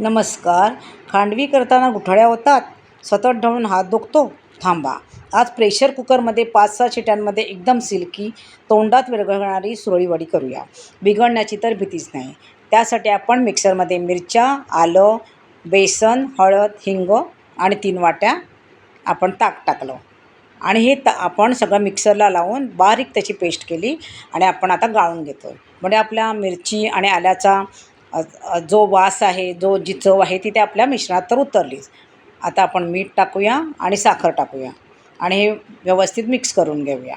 नमस्कार. खांडवी करताना गुठळ्या होतात, सतत ढवळून हात दुखतो. थांबा. आज प्रेशर कुकरमध्ये 5-6 शिट्यांमध्ये एकदम सिल्की, तोंडात विरघळणारी सुरळी वडी करूया. बिघडण्याची तर भीतीच नाही. त्यासाठी आपण मिक्सरमध्ये मिरच्या, आलं, बेसन, हळद, हिंग आणि 3 वाट्या आपण ताक टाकलं आणि हे आपण सगळं मिक्सरला लावून बारीक त्याची पेस्ट केली आणि आपण आता गाळून घेतो. म्हणजे आपल्या मिरची आणि आल्याचा जो वास आहे, जी चव आहे ती त्या आपल्या मिश्रणात तर उतरलीच. आता आपण मीठ टाकूया आणि साखर टाकूया आणि हे व्यवस्थित मिक्स करून घेऊया.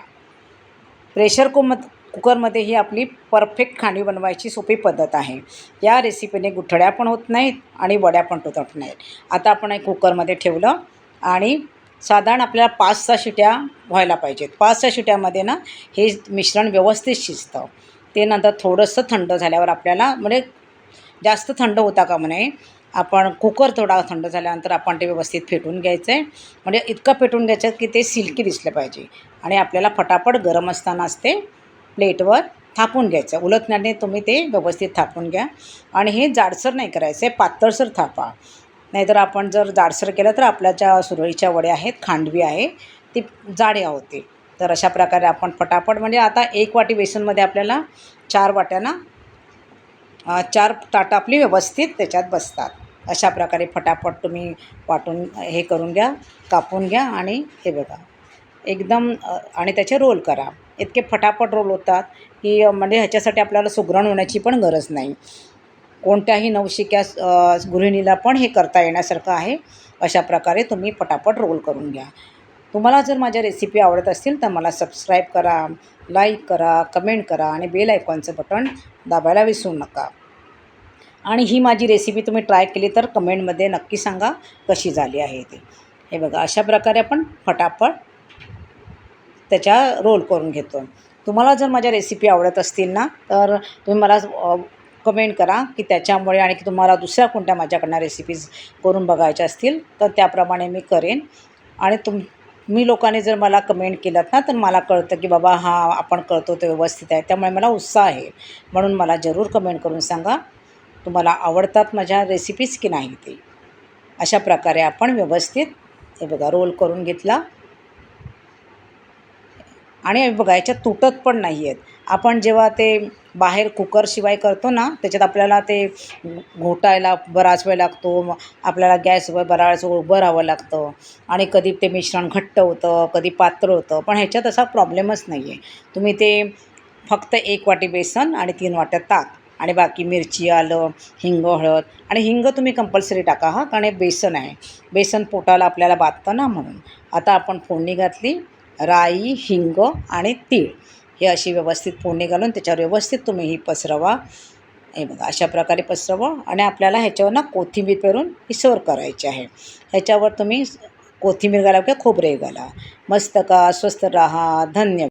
प्रेशर कुकरमध्ये ही आपली परफेक्ट खांडवी बनवायची सोपी पद्धत आहे. या रेसिपीने गुठळ्या पण होत नाहीत आणि वड्या पण तुटत नाहीत. आता आपण हे कुकरमध्ये ठेवलं आणि साधारण आपल्याला 5-6 शिट्या व्हायला पाहिजेत. 5-6 शिट्यामध्ये ना हे मिश्रण व्यवस्थित शिजतं. ते नंतर थोडंसं थंड झाल्यावर आपल्याला म्हणजे जास्त थंड होता कामा नये. आपण कुकर थोडा थंड झाल्यानंतर आपण ते व्यवस्थित फेटून घ्यायचं आहे. म्हणजे इतकं फेटून घ्यायचं की ते सिल्की दिसलं पाहिजे आणि आपल्याला फटाफट गरम असतानाच ते प्लेटवर थापून घ्यायचं. उलथण्याने तुम्ही ते व्यवस्थित थापून घ्या आणि हे जाडसर नाही करायचं आहे, पातळसर थापा. नाहीतर आपण जर जाडसर केलं तर आपल्या ज्या सुरळीच्या वड्या आहेत, खांडवी आहे, ती जाड्या होते. तर अशा प्रकारे आपण फटाफट म्हणजे आता 1 वाटी बेसनमध्ये आपल्याला 4 वाट्यांना 4 ताटं आपली व्यवस्थित त्याच्यात बसतात. अशा प्रकारे फटाफट तुम्ही वाटून हे करून घ्या, कापून घ्या आणि हे बघा एकदम आणि त्याचे रोल करा. इतके फटाफट रोल होतात की म्हणजे ह्याच्यासाठी आपल्याला सुगरण होण्याची पण गरज नाही. कोणत्याही नवशिक्या गृहिणीला पण हे करता येण्यासारखं आहे. अशा प्रकारे तुम्ही फटाफट रोल करून घ्या. तुम्हाला जर माझ्या रेसिपी आवडत असतील तर मला सबस्क्राईब करा, लाईक करा, कमेंट करा आणि बेल आयकॉनचं बटन दाबायला विसरू नका. आणि ही माझी रेसिपी तुम्ही ट्राय केली तर कमेंटमध्ये नक्की सांगा कशी झाली आहे ती. हे बघा अशा प्रकारे आपण फटाफट त्याच्या रोल करून घेतो. तुम्हाला जर माझ्या रेसिपी आवडत असतील ना तर तुम्ही मला कमेंट करा की त्याच्यामुळे आणि की तुम्हाला दुसऱ्या कोणत्या माझ्याकडनं रेसिपीज करून बघायच्या असतील तर त्याप्रमाणे मी करेन. आणि तुम्ही लोकांनी जर मला कमेंट केलात ना तर मला कळतं की बाबा हां आपण करतो ते व्यवस्थित आहे. त्यामुळे मला उत्साह आहे. म्हणून मला जरूर कमेंट करून सांगा तुम्हाला आवडतात माझ्या रेसिपीज की नाही ते. अशा प्रकारे आपण व्यवस्थित हे बघा रोल करून घेतला आणि हे बघा याच्यात तुटत पण नाही आहेत. आपण जेव्हा ते बाहेर कुकरशिवाय करतो ना त्याच्यात आपल्याला ते घोटायला बराच वेळ लागतो. आपल्याला गॅसवर बराच वेळ उभं राहावं लागतं आणि कधी ते मिश्रण घट्ट होतं, कधी पातळ होतं. पण ह्याच्यात असा प्रॉब्लेमच नाही आहे. तुम्ही ते फक्त 1 वाटी बेसन आणि 3 वाट्या ताक आणि बाकी मिरची, आलं, हिंग, हळद आणि हिंग तुम्ही कंपल्सरी टाका हां, कारण हे बेसन आहे. बेसन पोटाला आपल्याला बाधतं ना म्हणून. आता आपण फोडणी घातली. राई, हिंग आणि तीळ हे अशी व्यवस्थित फोडणी घालून त्याच्यावर व्यवस्थित तुम्ही ही पसरवा. हे बघा अशा प्रकारे पसरवा आणि आपल्याला ह्याच्यावर ना कोथिंबीर पेरून ही सर्व करायची आहे. ह्याच्यावर तुम्ही कोथिंबीर घाला किंवा खोबरे घाला. मस्त का, स्वस्त राहा. धन्यवाद.